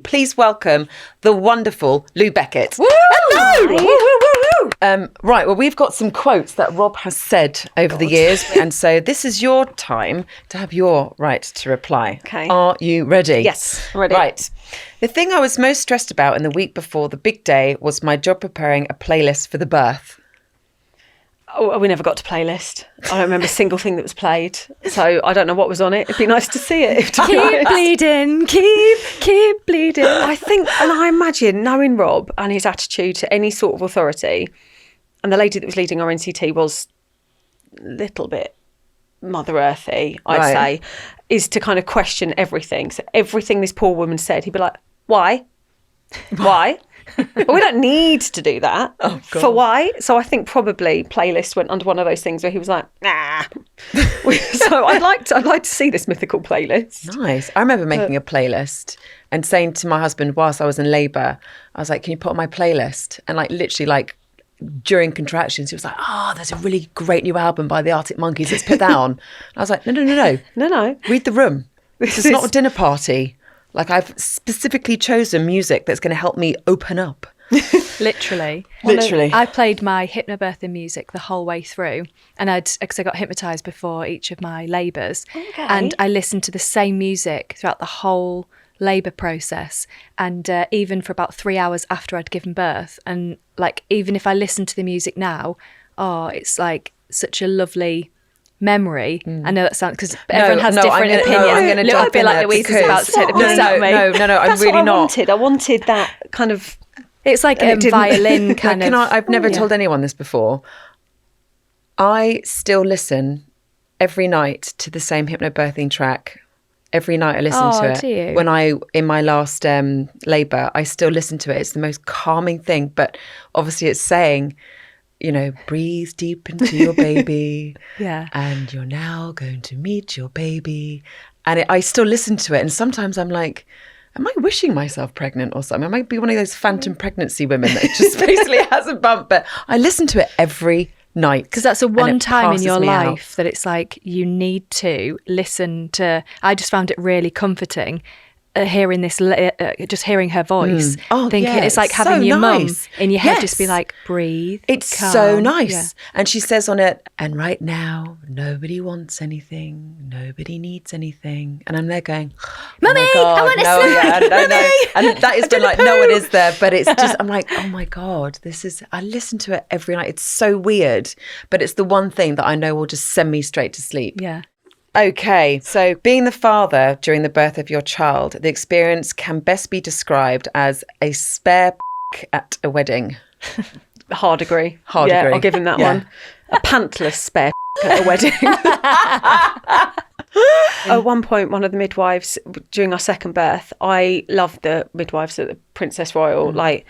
Please welcome the wonderful Lou Beckett. Woo! Hello! Woo, woo, woo, woo. Right, well, we've got some quotes that Rob has said over the years, and so this is your time to have your right to reply. Okay. Are you ready? Yes, ready. Right. The thing I was most stressed about in the week before the big day was my job preparing a playlist for the birth. Oh, we never got to playlist. I don't remember a single thing that was played, so I don't know what was on it. It'd be nice to see it. Keep bleeding, keep bleeding. I think, and I imagine, knowing Rob and his attitude to any sort of authority, and the lady that was leading our NCT was a little bit Mother Earthy, I'd say, is to kind of question everything. So everything this poor woman said, he'd be like, why? Why? But we don't need to do that. Oh, God. For why? So I think probably playlist went under one of those things where he was like, nah. So I'd like to see this mythical playlist. Nice. I remember making a playlist and saying to my husband whilst I was in labour, I was like, can you put on my playlist? And literally during contractions, he was like, there's a really great new album by the Arctic Monkeys. Let's put that on. And I was like, no. Read the room. This is not a dinner party. I've specifically chosen music that's going to help me open up. Literally. I played my hypnobirthing music the whole way through, and because I got hypnotised before each of my labours, and I listened to the same music throughout the whole labour process, and even for about 3 hours after I'd given birth. And even if I listen to the music now, it's such a lovely memory. I know that sounds, because everyone has different opinions. I'm going to jump feel in like there Louise is about to take the piss out of me. No, I'm That's really what not. I wanted that kind of... It's like a violin kind of... I've never told anyone this before. I still listen every night to the same hypnobirthing track. Every night I listen to it. Do you? When in my last labour, I still listen to it. It's the most calming thing. But obviously it's saying, breathe deep into your baby. Yeah. And you're now going to meet your baby. And I still listen to it. And sometimes I'm like, am I wishing myself pregnant or something? I might be one of those phantom pregnancy women that just basically has a bump. But I listen to it every night. Because that's the one time in your life that it's like you need to listen to. I just found it really comforting. Hearing this, just hearing her voice, thinking it's like having your mum in your head, just be like, breathe. It's calm. so nice. Yeah. And she says on it, and right now, nobody wants anything, nobody needs anything. And I'm there going, Mummy, I want a snack. No. And that is when no one is there. But it's just, I'm like, oh my God, I listen to it every night. It's so weird, but it's the one thing that I know will just send me straight to sleep. Yeah. Okay, so being the father during the birth of your child, the experience can best be described as a spare at a wedding. Hard agree. Agree. I'll give him that one. A pantless spare at a wedding. At one point, one of the midwives, during our second birth, I loved the midwives at the Princess Royal. I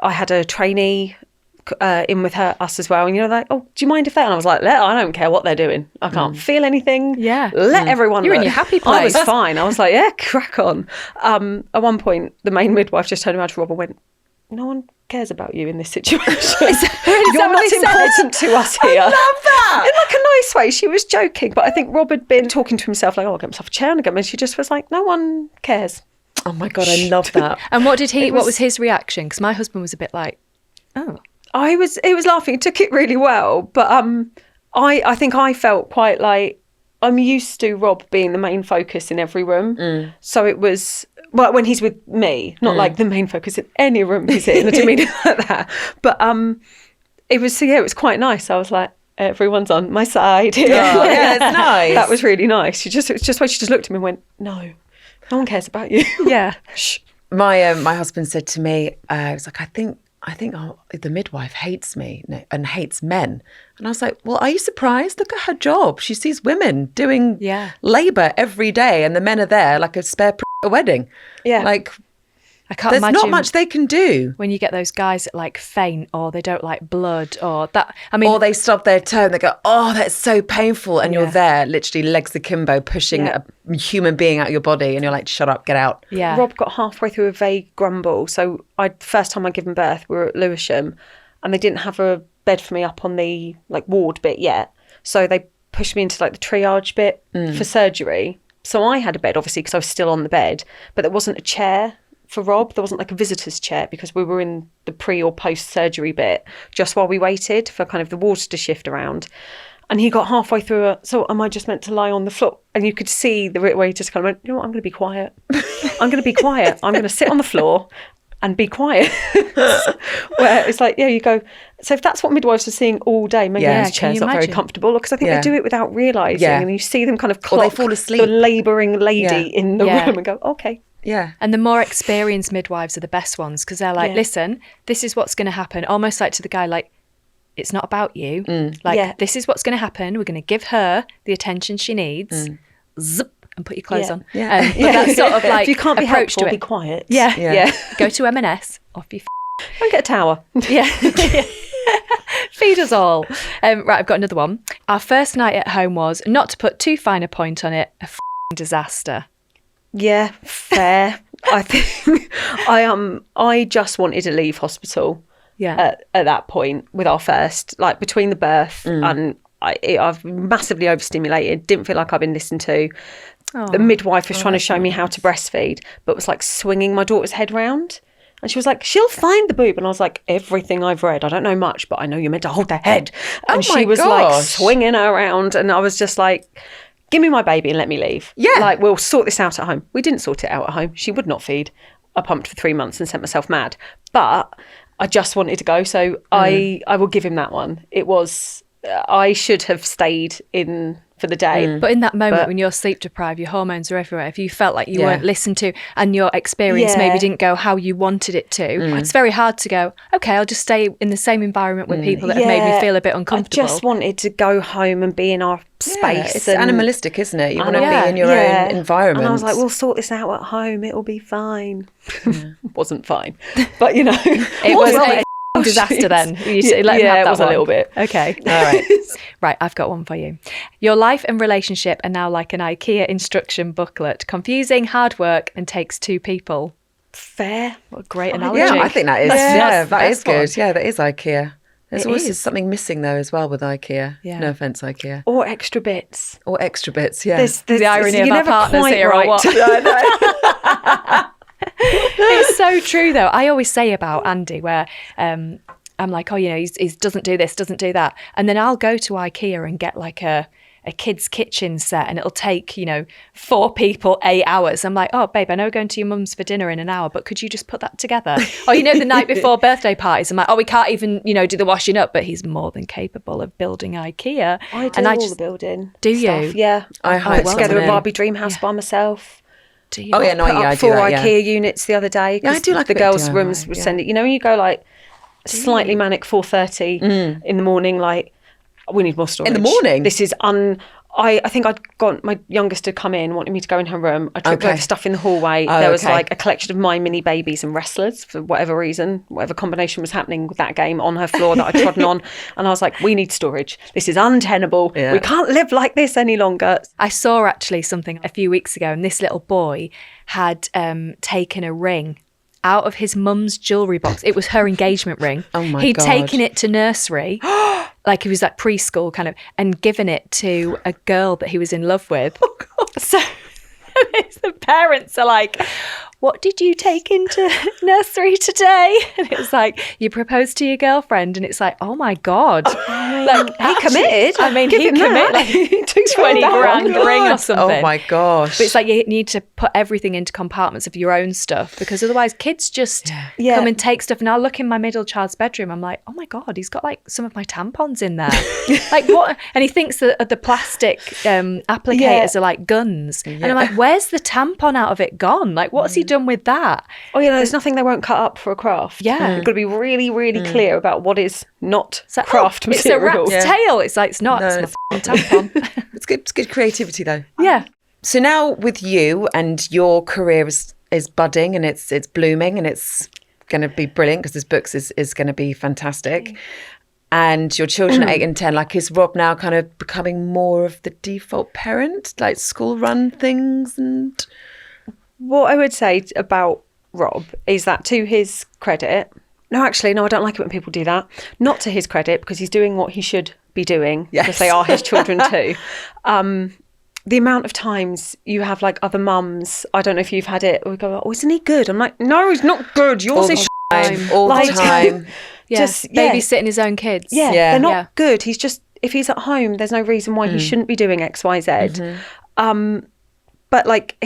had a trainee in with us as well, and do you mind if and I was like, I don't care what they're doing, I can't feel anything, let everyone you're look. in your happy place. I was fine. I was like, crack on. At one point the main midwife just turned around to Rob and went, no one cares about you in this situation. You're not important to us here. I love that. In a nice way. She was joking, but I think Rob had been talking to himself I'll get myself a chair and she just was like, no one cares. Oh my God, I love that. And what was his reaction? Because my husband was a bit like, oh. He was laughing. He took it really well, but I think I felt quite like I'm used to Rob being the main focus in every room. So it was when he's with me, not like the main focus in any room he's in. I didn't mean it like that, but it was quite nice. I was like, everyone's on my side here. It's nice. That was really nice. It's just when she just looked at me and went, no one cares about you. Yeah. Shh. My husband said to me, I was like, I think the midwife hates me and hates men. And I was like, well, are you surprised? Look at her job. She sees women doing labour every day and the men are there like a spare at a wedding. Yeah. I can't There's imagine not much they can do. When you get those guys that faint or they don't like blood or that. I mean, or they stub their toe and they go, oh, that's so painful. And you're there, literally legs akimbo, pushing a human being out your body. And you're like, shut up, get out. Yeah. Rob got halfway through a vague grumble. So first time I'd given birth, we were at Lewisham and they didn't have a bed for me up on the ward bit yet. So they pushed me into the triage bit for surgery. So I had a bed, obviously, because I was still on the bed, but there wasn't a chair for Rob. There wasn't like a visitor's chair because we were in the pre or post surgery bit just while we waited for kind of the wards to shift around. And he got halfway through it. So am I just meant to lie on the floor? And you could see the way he just kind of went, you know what, I'm going to be quiet. I'm going to be quiet. I'm going to sit on the floor and be quiet. Where it's like, yeah, you go. So if that's what midwives are seeing all day, maybe these chairs not very comfortable, because I think they do it without realising. And you see them kind of clock or they fall asleep. the labouring lady in the room and go, okay. Yeah. And the more experienced midwives are the best ones, because they're like, listen, this is what's going to happen. Almost like to the guy, like, it's not about you. This is what's going to happen. We're going to give her the attention she needs. Zip. And put your clothes on. But that's sort of like if you can't be approach helpful, to it. be quiet. Yeah. Go to M&S. Off you. Don't get a tower. Feed us all. Right, I've got another one. Our first night at home was, not to put too fine a point on it, a disaster. Yeah, fair. I think I just wanted to leave hospital. At that point with our first, like between the birth and I've massively overstimulated. Didn't feel like I've been listened to. The midwife was trying to show me how to breastfeed, but was like swinging my daughter's head round. And she was like, she'll find the boob. And I was like, everything I've read, I don't know much, but I know you're meant to hold their head. And she was like swinging her around. And I was just like, give me my baby and let me leave. Yeah. Like, we'll sort this out at home. We didn't sort it out at home. She would not feed. I pumped for 3 months and sent myself mad. But I just wanted to go. So I will give him that one. It was, I should have stayed in for the day. But in that moment when you're sleep deprived, your hormones are everywhere. If you felt like you weren't listened to and your experience maybe didn't go how you wanted it to, it's very hard to go, okay, I'll just stay in the same environment with people that have made me feel a bit uncomfortable. I just wanted to go home and be in our space. It's animalistic, isn't it? You want to be in your own environment. And I was like, we'll sort this out at home. It'll be fine. Wasn't fine. But, you know. It was a disaster then. You let him have that it was one. A little bit. Okay. All right. Right, I've got one for you. Your life and relationship are now like an IKEA instruction booklet. Confusing, hard work, and takes 2 people. Fair. What a great analogy. Yeah, I think that is. That is good. one. Yeah, that is IKEA. There's It always is. something missing though as well with IKEA. Yeah. No offence, IKEA. Or extra bits. Or extra bits, yeah. There's The irony of you're our never partners quite here or right. what? It's so true though. I always say about Andy where I'm like, oh, you know, he doesn't do this, doesn't do that. And then I'll go to IKEA and get like a kid's kitchen set and it'll take, 4 people 8 hours. I'm like, oh, babe, I know we're going to your mum's for dinner in an hour, but could you just put that together? Or, the night before birthday parties, I'm like, oh, we can't even, do the washing up, but he's more than capable of building IKEA. I do all the building. Do stuff. you? Yeah. I put together a well, Barbie dream house by myself. Do you? Oh, yeah, no, Put yeah, I up do 4 that, yeah. IKEA units the other day. Yeah, I do like the a bit of girls' DIY, rooms would yeah. send it. When you go like slightly manic 4:30 in the morning, like we need more storage. In the morning? This is I think I'd got my youngest to come in, wanting me to go in her room. I tripped over stuff in the hallway. There was like a collection of my mini babies and wrestlers for whatever reason, whatever combination was happening with that game on her floor that I'd trodden on. And I was like, we need storage. This is untenable. Yeah. We can't live like this any longer. I saw actually something a few weeks ago and this little boy had taken a ring out of his mum's jewellery box. It was her engagement ring. Oh my He'd God. taken it to nursery, like he was like preschool kind of, and given it to a girl that he was in love with. Oh God. So the parents are like, what did you take into nursery today? And it was like, you proposed to your girlfriend. And it's like, oh my God. Like, he committed. I mean, Give he him committed that. like 20 grand ring or something. Oh my gosh. But it's like you need to put everything into compartments of your own stuff because otherwise kids just come and take stuff. And I'll look in my middle child's bedroom. I'm like, oh my God, he's got like some of my tampons in there. Like what? And he thinks that the plastic applicators are like guns. And I'm like, where's the tampon out of it gone? Like what's he done with that? Oh, there's nothing they won't cut up for a craft. Yeah. You've got to be really, really clear about what is not It's like, craft material. It's a rat's tail. It's like, it's not. No, it's my tampon. It's good creativity though. Yeah. So now with you and your career is budding and it's blooming and it's going to be brilliant because this book is going to be fantastic. And your children are 8 and 10. Like, is Rob now kind of becoming more of the default parent, like school run things? And What I would say about Rob is that to his credit, I don't like it when people do that. Not to his credit, because he's doing what he should be doing, because they are his children too. the amount of times you have like other mums, I don't know if you've had it, we go, oh, isn't he good? I'm like, no, he's not good. Yours is all the time. Yeah, babysitting his own kids. Yeah, they're not good. He's just, if he's at home, there's no reason why he shouldn't be doing X, Y, Z. But like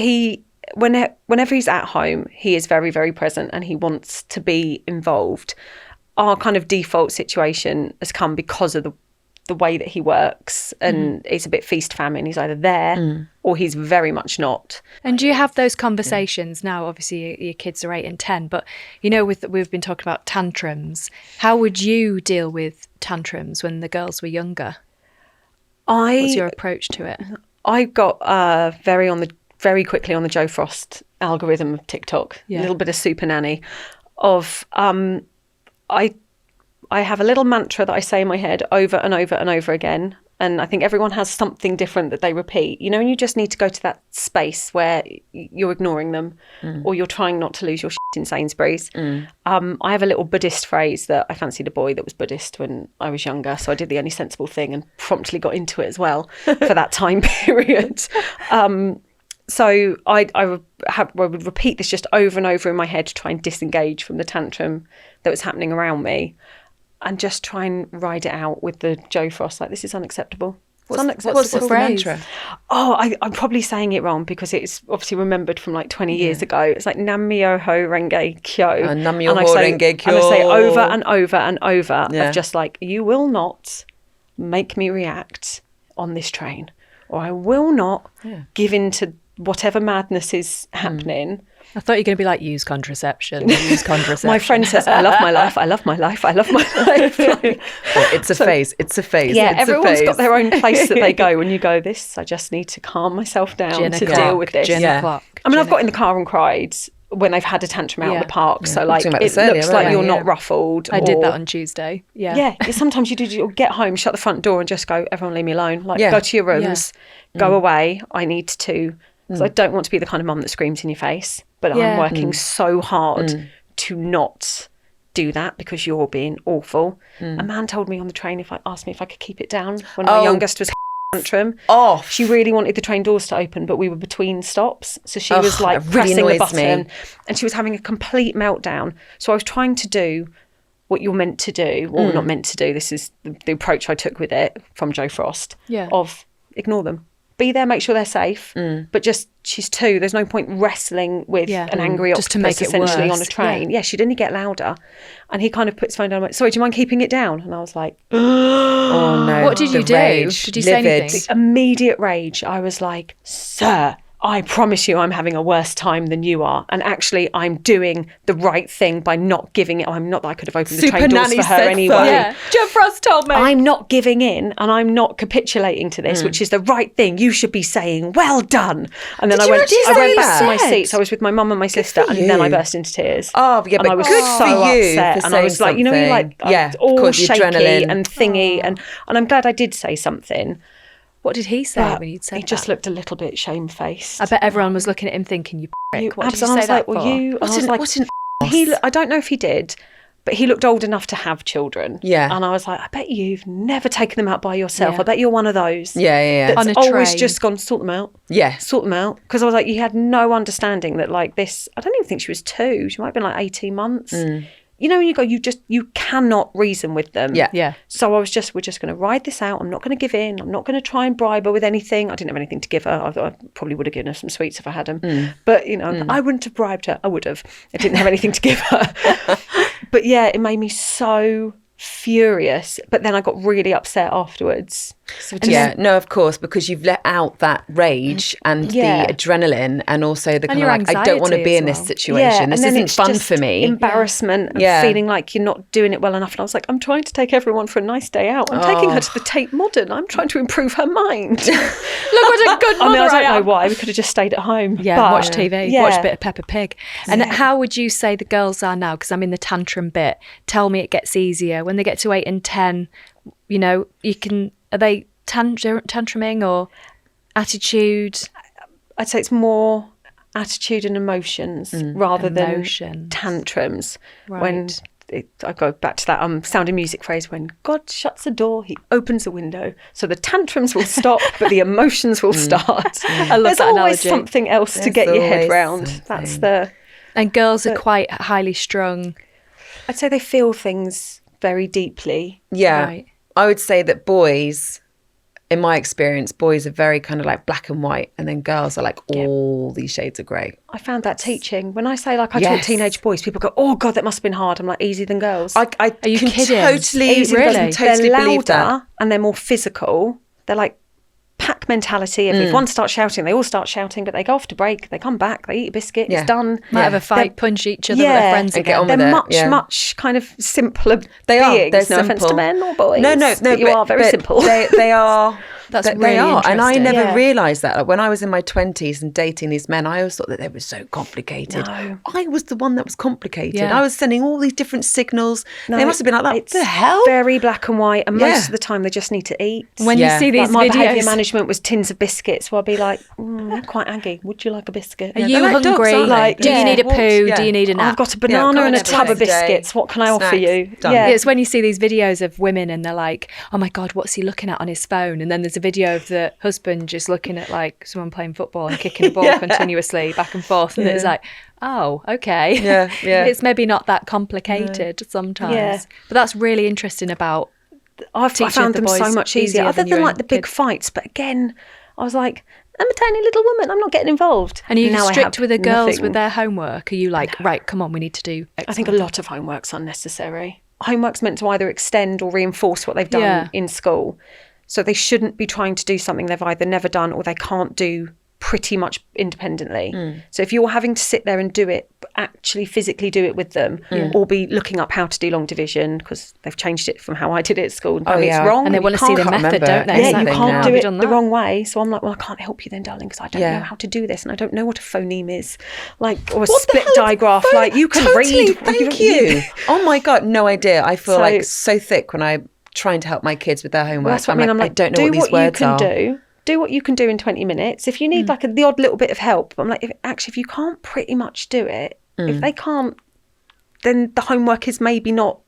whenever he's at home, he is very, very present and he wants to be involved. Our kind of default situation has come because of the way that he works, and it's a bit feast famine. He's either there or he's very much not. And do you have those conversations now? Obviously your kids are 8 and 10, but you know, we've been talking about tantrums. How would you deal with tantrums when the girls were younger? What's your approach to it? I got very quickly on the Joe Frost algorithm of TikTok, a little bit of super nanny of I have a little mantra that I say in my head over and over and over again. And I think everyone has something different that they repeat, you know, and you just need to go to that space where you're ignoring them or you're trying not to lose your shit in Sainsbury's. I have a little Buddhist phrase that I fancied a boy that was Buddhist when I was younger. So I did the only sensible thing and promptly got into it as well for that time period. So I would repeat this just over and over in my head to try and disengage from the tantrum that was happening around me. And just try and ride it out with the Joe Frost, like, this is unacceptable. What's the mantra? Oh, I'm probably saying it wrong because it's obviously remembered from like 20 years ago. It's like Nam-myoho Renge Kyo. Nam-myoho Renge Kyo. And I say over and over and over of just like, you will not make me react on this train, or I will not give in to whatever madness is happening. I thought you were going to be like, use contraception. My friend says, I love my life, I love my life, I love my life. It's a phase. It's a phase. Yeah, everyone's got their own place that they go when you go, this, I just need to calm myself down to deal with this. I mean, I've got in the car and cried when they've had a tantrum out in the park. So like, it looks like you're not ruffled. I did that on Tuesday. Yeah. Sometimes you'll get home, shut the front door and just go, everyone leave me alone. Like, go to your rooms, go away. I need to... Because I don't want to be the kind of mum that screams in your face, but I'm working so hard to not do that because you're being awful. A man told me on the train asked me if I could keep it down when my youngest was tantrum. She really wanted the train doors to open, but we were between stops, so she was like pressing the button, and she was having a complete meltdown. So I was trying to do what you're meant to do, or not meant to do. This is the approach I took with it from Joe Frost. Of ignore them. Be there, make sure they're safe, but just, she's 2, there's no point wrestling with an angry octopus to make it essentially worse on a train. She'd only get louder. And he kind of put his phone down and went, sorry, do you mind keeping it down? And I was like, oh no. What did you do? Did you say anything? The immediate rage. I was like, sir, I promise you I'm having a worse time than you are. And actually, I'm doing the right thing by not giving it. I'm not that I could have opened the train doors for her anyway. Joe Frost told me. I'm not giving in and I'm not capitulating to this, which is the right thing. You should be saying, well done. And then I went back to my seats. I was with my mum and my sister, and then I burst into tears. Oh, yeah, but I was good so for you upset. And I was like, you know, like, all shaky adrenaline and thingy. And I'm glad I did say something. What did he say when you'd said He just looked a little bit shamefaced. I bet everyone was looking at him thinking, you prick. What did you say that that for? I don't know if he did, but he looked old enough to have children. Yeah. And I was like, I bet you've never taken them out by yourself. I bet you're one of those. Yeah. That's always just gone, sort them out. Yeah. Sort them out. Because I was like, you had no understanding that like this, I don't even think she was 2. She might have been like 18 months. You know, when you go, you cannot reason with them. Yeah. So we're just going to ride this out. I'm not going to give in. I'm not going to try and bribe her with anything. I didn't have anything to give her. I probably would have given her some sweets if I had them. But, you know, I wouldn't have bribed her. I would have. I didn't have anything to give her. But yeah, it made me so furious. But then I got really upset afterwards. So no, of course, because you've let out that rage and the adrenaline, and also the kind of like, I don't want to be in this situation. This isn't fun for me. Embarrassment and feeling like you're not doing it well enough. And I was like, I'm trying to take everyone for a nice day out. I'm taking her to the Tate Modern. I'm trying to improve her mind. Look what a good mother I don't know why. We could have just stayed at home. Watch TV, watch a bit of Peppa Pig. And how would you say the girls are now? Because I'm in the tantrum bit. Tell me it gets easier. When they get to 8 and 10, you know, are they tantruming or attitude? I'd say it's more attitude and emotions rather than tantrums. Right. When I go back to that Sound of Music phrase, when God shuts a door, he opens a window. So the tantrums will stop, but the emotions will start. I love There's that always analogy. something else to get your head round. That's And girls are quite highly strung. I'd say they feel things very deeply. Yeah. Right. I would say that boys, in my experience, boys are very kind of like black and white, and then girls are like all these shades of grey. I found that teaching. When I say like I taught teenage boys, people go, "Oh God, that must have been hard." I'm like, easier than girls. I Are you can kidding? totally they're louder believe that. and they're more physical. They're like pack mentality. If one starts shouting, they all start shouting, but they go off to break, they come back, they eat a biscuit, it's done. Might have a fight, punch each other with their friends and get again. on with They're it. much kind of simpler They beings. are. They're no simple. offence to men or boys. No, but you are very simple. They are. That's they really are. And I interesting. never realised that. Like, when I was in my 20s and dating these men, I always thought that they were so complicated. No. I was the one that was complicated. Yeah. I was sending all these different signals. No, they must have been like, "What the hell?" Very black and white, and most of the time they just need to eat. When you see these my videos, behaviour management was tins of biscuits, where I'd be like, they're quite aggy. Would you like a biscuit? are you they're like dogs, hungry? aren't they? Like, do you need a Walks, poo? yeah. Do you need a nap? I've got a banana come and on, a tub of every day. biscuits. What can I offer Snacks, you? done. Yeah. It's when you see these videos of women and they're like, oh my God, what's he looking at on his phone? And then there's a video of the husband just looking at like someone playing football and kicking a ball continuously back and forth. And it's like, oh, okay. Yeah. It's maybe not that complicated sometimes. Yeah. But that's really interesting about I teaching found the them so boys much easier, easier other than than your like the big kids. fights. But again, I was like, I'm a tiny little woman. I'm not getting involved. And are you Now I strict have with the girls nothing. with their homework? Are you like, right, come on, we need to do X, I think a lot of homework's unnecessary. Homework's meant to either extend or reinforce what they've done Yeah. in school. So they shouldn't be trying to do something they've either never done or they can't do pretty much independently. So if you're having to sit there and do it, actually physically do it with them, or be looking up how to do long division, because they've changed it from how I did it at school. And apparently it's wrong. And they You want to see the can't- method, remember don't they? anything Yeah, you now. can't Have do you it done the that? wrong way. So I'm like, well, I can't help you then, darling, because I don't Yeah. know how to do this, and I don't know what a phoneme is, like, or a What the split hell is digraph. phone- Like, you can Totally, read. Thank you. Oh my God, no idea. I feel So- like so thick when I'm trying to help my kids with their homework. Well, that's what I mean. I'm like, I don't know do what these you words can are. do. Do what you can do in 20 minutes. If you need like the odd little bit of help, I'm like, if you can't pretty much do it, if they can't, then the homework is maybe not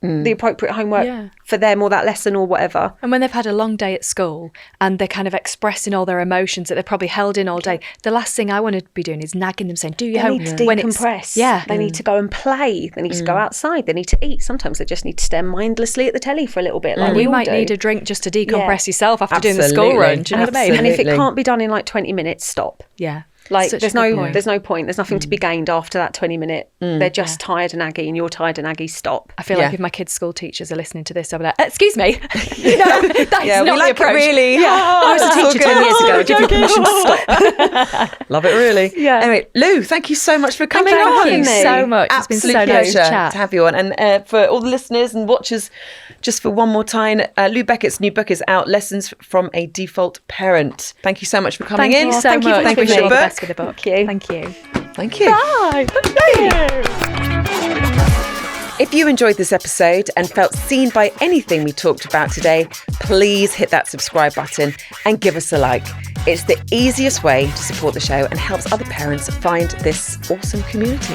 the appropriate homework for them or that lesson or whatever. And when they've had a long day at school and they're kind of expressing all their emotions that they've probably held in all day, the last thing I want to be doing is nagging them, saying, do your They homework. need to decompress. They need to go and play. They need to go outside. They need to eat. Sometimes they just need to stare mindlessly at the telly for a little bit. Like And we you all might do. need a drink just to decompress yourself after doing the Absolutely. school run. Do you know what I mean? And if it Absolutely. can't be done in like 20 minutes, stop. Yeah. Like Such a there's good no point. point. There's nothing to be gained after that 20 minute. They're just tired and aggy, and you're tired and aggy. Stop. I feel like if my kids' school teachers are listening to this, they'll be like, excuse me. No, that is Yeah, not we the like it approach. really. I was a It's all teacher 10 years ago. I give you permission to stop. Love it, really. Yeah. Anyway, Lou, thank you so much for coming you for on. having me. so much. It's been Absolute so nice pleasure to chat. to have you on. And for all the listeners and watchers, just for one more time, Lou Beckett's new book is out, Lessons from a Default Parent. Thank you so much for coming Thank in. you so Thank you much. for Wish having you all me. the best with the book. Thank you. Thank you. Thank you. Bye. If you enjoyed this episode and felt seen by anything we talked about today, please hit that subscribe button and give us a like. It's the easiest way to support the show and helps other parents find this awesome community.